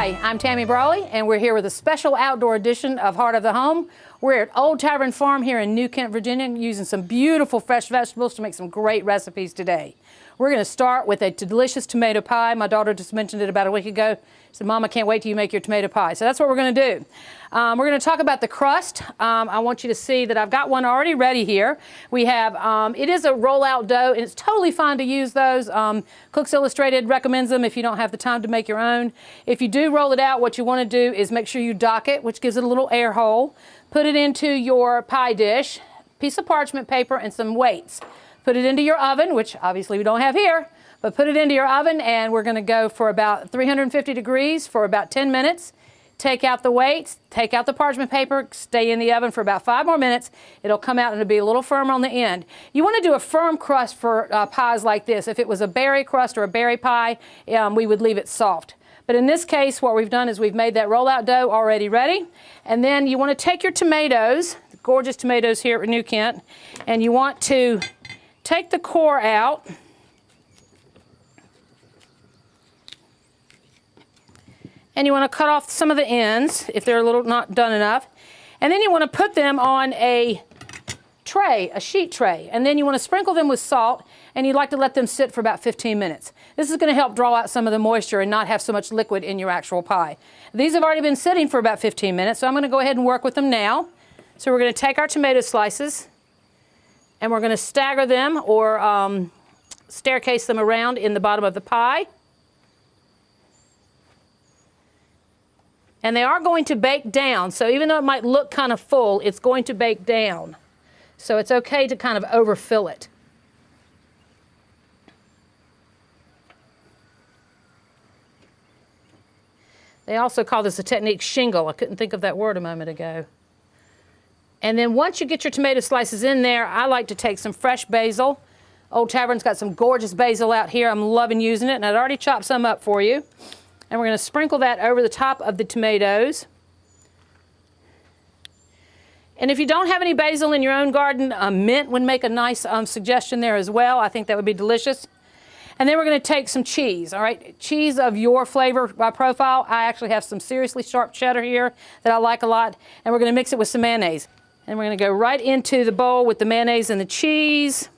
Hi, I'm Tammy Brawley, and we're here with a special outdoor edition of Heart of the Home. We're at Old Tavern Farm here in New Kent, Virginia, using some beautiful fresh vegetables to make some great recipes today. We're going to start with a delicious tomato pie. My daughter just mentioned it about a week ago. She said, Mom, I can't wait till you make your tomato pie. So that's what we're going to do. We're going to talk about the crust. I want you to see that I've got one already ready here. We have, it is a rollout dough, and it's totally fine to use those. Cooks Illustrated recommends them if you don't have the time to make your own. If you do roll it out, what you want to do is make sure you dock it, which gives it a little air hole. Put it into your pie dish, piece of parchment paper, and some weights. Put it into your oven, which obviously we don't have here, but put it into your oven, and we're going to go for about 350 degrees for about 10 minutes. Take out the weights, take out the parchment paper, stay in the oven for about 5 more minutes. It'll come out and it'll be a little firmer on the end. You want to do a firm crust for pies like this. If it was a berry crust or a berry pie, we would leave it soft. But in this case, what we've done is we've made that rollout dough already ready. And then you want to take your tomatoes, gorgeous tomatoes here at New Kent, and you want to take the core out. And you want to cut off some of the ends if they're a little not done enough. And then you want to put them on a tray, a sheet tray. And then you want to sprinkle them with salt, and you'd like to let them sit for about 15 minutes. This is going to help draw out some of the moisture and not have so much liquid in your actual pie. These have already been sitting for about 15 minutes, so I'm going to go ahead and work with them now. So we're going to take our tomato slices, and we're going to stagger them or staircase them around in the bottom of the pie. And they are going to bake down, so even though it might look kind of full, it's going to bake down. So it's okay to kind of overfill it. They also call this a technique shingle. I couldn't think of that word a moment ago. And then once you get your tomato slices in there, I like to take some fresh basil. Old Tavern's got some gorgeous basil out here. I'm loving using it, and I'd already chopped some up for you. And we're going to sprinkle that over the top of the tomatoes. And if you don't have any basil in your own garden, mint would make a nice suggestion there as well. I think that would be delicious. And then we're going to take some cheese, all right? Cheese of your flavor profile. I actually have some seriously sharp cheddar here that I like a lot. And we're going to mix it with some mayonnaise. And we're going to go right into the bowl with the mayonnaise and the cheese.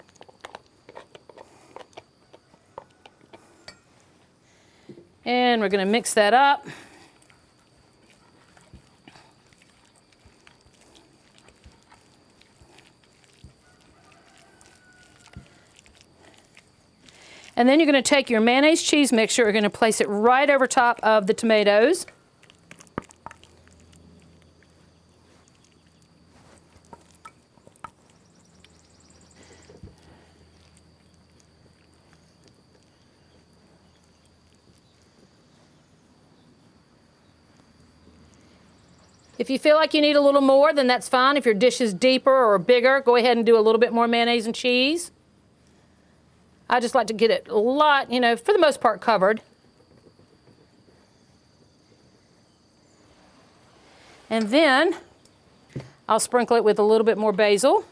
And we're going to mix that up. And then you're going to take your mayonnaise cheese mixture, you're going to place it right over top of the tomatoes. If you feel like you need a little more, then that's fine. If your dish is deeper or bigger, go ahead and do a little bit more mayonnaise and cheese. I just like to get it a lot, you know, for the most part covered. And then I'll sprinkle it with a little bit more basil.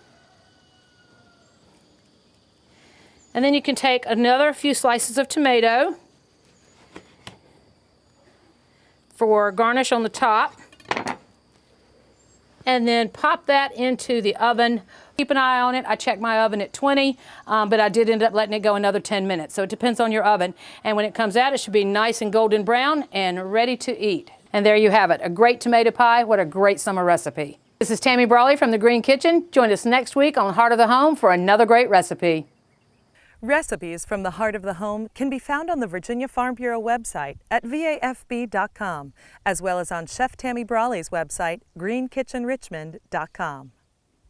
And then you can take another few slices of tomato for garnish on the top. And then pop that into the oven. Keep an eye on it. I checked my oven at 20, but I did end up letting it go another 10 minutes. So it depends on your oven. And when it comes out, it should be nice and golden brown and ready to eat. And there you have it, a great tomato pie. What a great summer recipe. This is Tammy Brawley from the Green Kitchen. Join us next week on Heart of the Home for another great recipe. Recipes from the Heart of the Home can be found on the Virginia Farm Bureau website at vafb.com, as well as on Chef Tammy Brawley's website, greenkitchenrichmond.com.